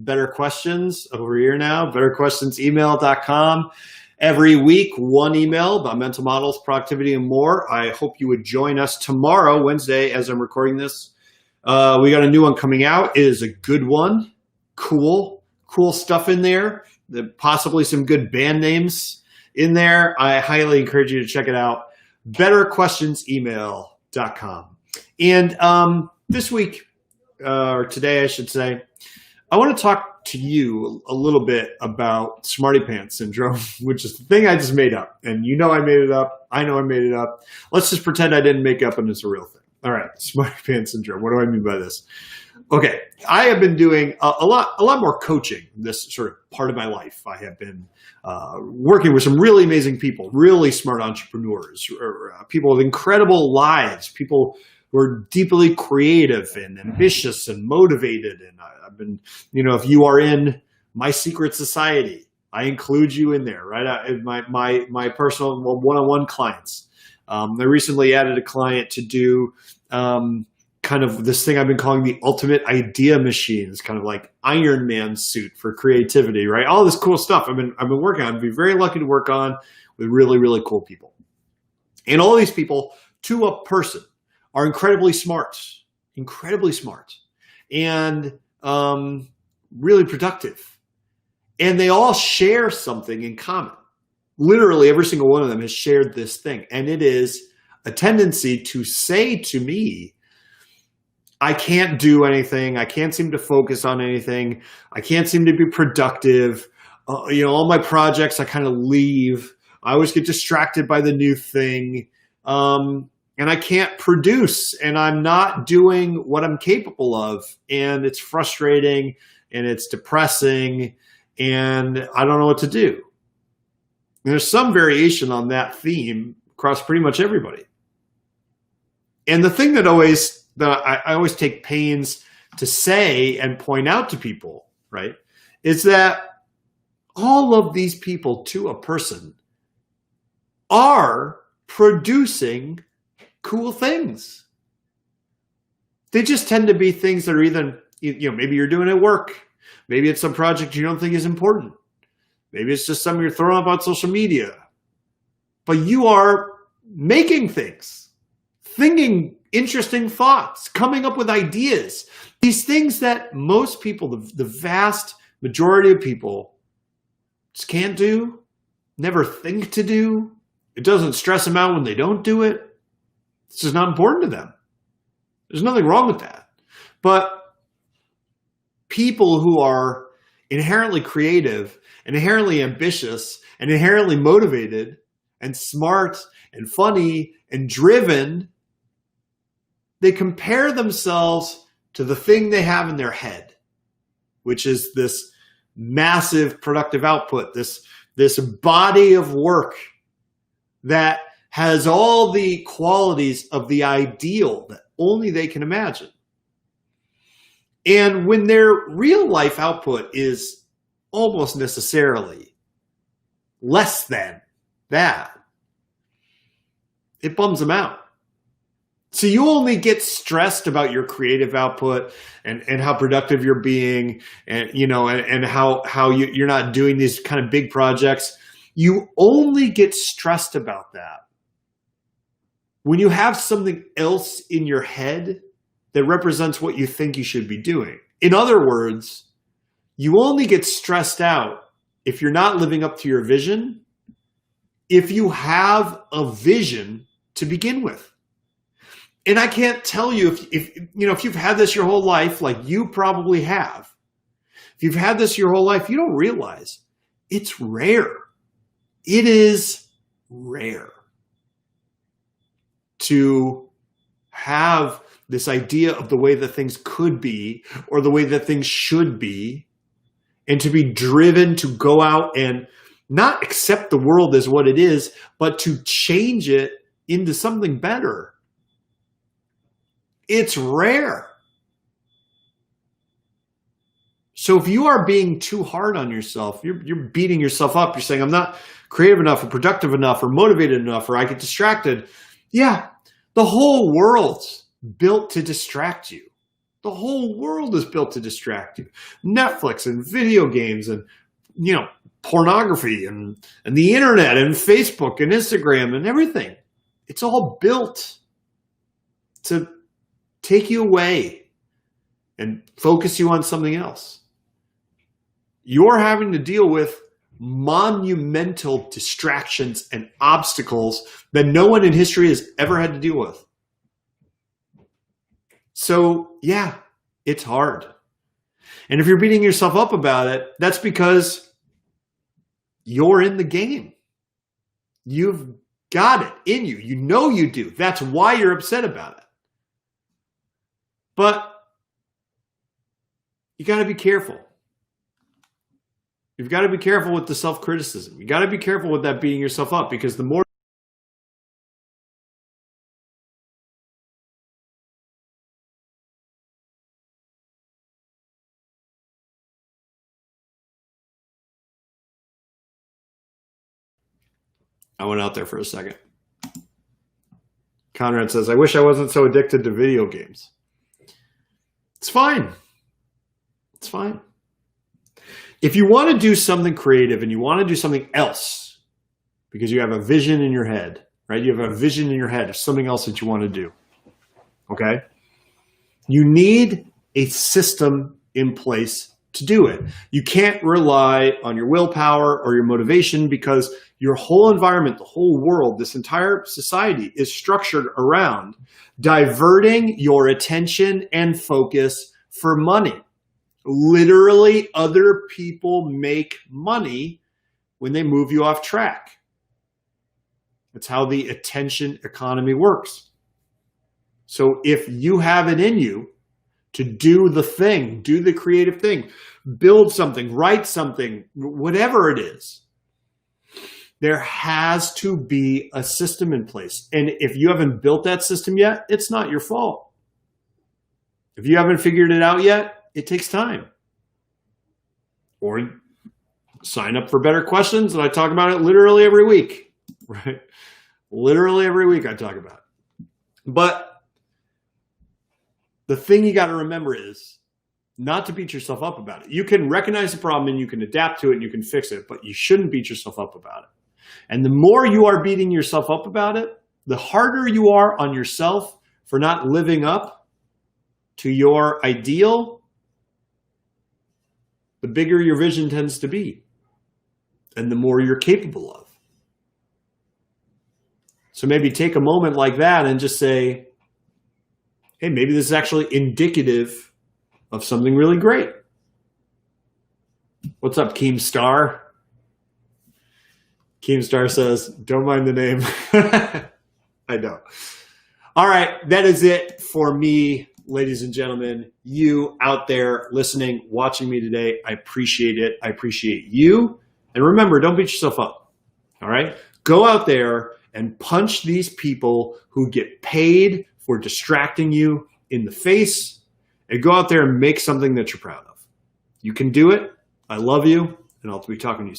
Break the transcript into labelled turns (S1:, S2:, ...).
S1: Better Questions over here now, betterquestionsemail.com. Every week, one email about mental models, productivity, and more. I hope you would join us tomorrow, Wednesday, as I'm recording this. We got a new one coming out. It is a good one. Cool stuff in there. Possibly some good band names in there. I highly encourage you to check it out. betterquestionsemail.com. And this week, or today I should say, I want to talk to you a little bit about Smarty Pants syndrome, which is the thing I just made up. And you know I made it up. I know I made it up. Let's just pretend I didn't make it up and it's a real thing. All right, Smarty Pants syndrome. What do I mean by this? Okay, I have been doing a lot more coaching this sort of part of my life. I have been working with some really amazing people, really smart entrepreneurs, or people with incredible lives, people who are deeply creative and ambitious and motivated. And I've been, if you are in my secret society, I include you in there, right? My personal one-on-one clients. I recently added a client to do kind of this thing I've been calling the ultimate idea machine. It's kind of like Iron Man suit for creativity, right? All this cool stuff I've been working on. I've been very lucky to work on with really, really cool people. And all these people, to a person, are incredibly smart, and really productive. And they all share something in common. Literally every single one of them has shared this thing. And it is a tendency to say to me, I can't do anything. I can't seem to focus on anything. I can't seem to be productive. All my projects I kind of leave. I always get distracted by the new thing. And I can't produce, and I'm not doing what I'm capable of. And it's frustrating, and it's depressing, and I don't know what to do. And there's some variation on that theme across pretty much everybody. And the thing that I always take pains to say and point out to people, right, is that all of these people, to a person, are producing cool things. They just tend to be things that are either, maybe you're doing at work. Maybe it's some project you don't think is important. Maybe it's just something you're throwing up on social media. But you are making things, thinking interesting thoughts, coming up with ideas. These things that most people, the vast majority of people, just can't do, never think to do. It doesn't stress them out when they don't do it. It's just not important to them. There's nothing wrong with that. But people who are inherently creative and inherently ambitious and inherently motivated and smart and funny and driven, they compare themselves to the thing they have in their head, which is this massive productive output, this body of work that has all the qualities of the ideal that only they can imagine. And when their real life output is almost necessarily less than that, it bums them out. So you only get stressed about your creative output and how productive you're being, and and how you're not doing these kind of big projects. You only get stressed about that when you have something else in your head that represents what you think you should be doing. In other words, you only get stressed out if you're not living up to your vision, if you have a vision to begin with. And I can't tell you if you've had this your whole life, like you probably have. If you've had this your whole life, you don't realize it's rare. It is rare to have this idea of the way that things could be or the way that things should be, and to be driven to go out and not accept the world as what it is, but to change it into something better. It's rare. So if you are being too hard on yourself, you're beating yourself up. You're saying, I'm not creative enough or productive enough or motivated enough, or I get distracted. Yeah, the whole world's built to distract you. The whole world is built to distract you. Netflix and video games and, pornography and the internet and Facebook and Instagram and everything. It's all built to take you away and focus you on something else. You're having to deal with monumental distractions and obstacles that no one in history has ever had to deal with. So, yeah, it's hard. And if you're beating yourself up about it, that's because you're in the game. You've got it in you. You know you do. That's why you're upset about it. But you got to be careful. You've got to be careful with the self-criticism. You got to be careful with that beating yourself up, because the more I went out there for a second. Conrad says, I wish I wasn't so addicted to video games. It's fine. It's fine. If you want to do something creative and you want to do something else because you have a vision in your head, right? You have a vision in your head of something else that you want to do, okay? You need a system in place to do it. You can't rely on your willpower or your motivation, because your whole environment, the whole world, this entire society is structured around diverting your attention and focus for money. Literally, other people make money when they move you off track. That's how the attention economy works. So if you have it in you to do the thing, do the creative thing, build something, write something, whatever it is, there has to be a system in place. And if you haven't built that system yet, it's not your fault. If you haven't figured it out yet, it takes time. Or sign up for better questions, and I talk about it literally every week, right? Literally every week I talk about it. But the thing you got to remember is not to beat yourself up about it. You can recognize the problem and you can adapt to it and you can fix it, but you shouldn't beat yourself up about it. And the more you are beating yourself up about it, the harder you are on yourself for not living up to your ideal, the bigger your vision tends to be and the more you're capable of. So maybe take a moment like that and just say, hey, maybe this is actually indicative of something really great. What's up, Keemstar? Keemstar says, don't mind the name. I don't. All right, that is it for me, ladies and gentlemen. You out there listening, watching me today, I appreciate it. I appreciate you. And remember, don't beat yourself up. All right? Go out there and punch these people who get paid for distracting you in the face, and go out there and make something that you're proud of. You can do it. I love you, and I'll be talking to you soon.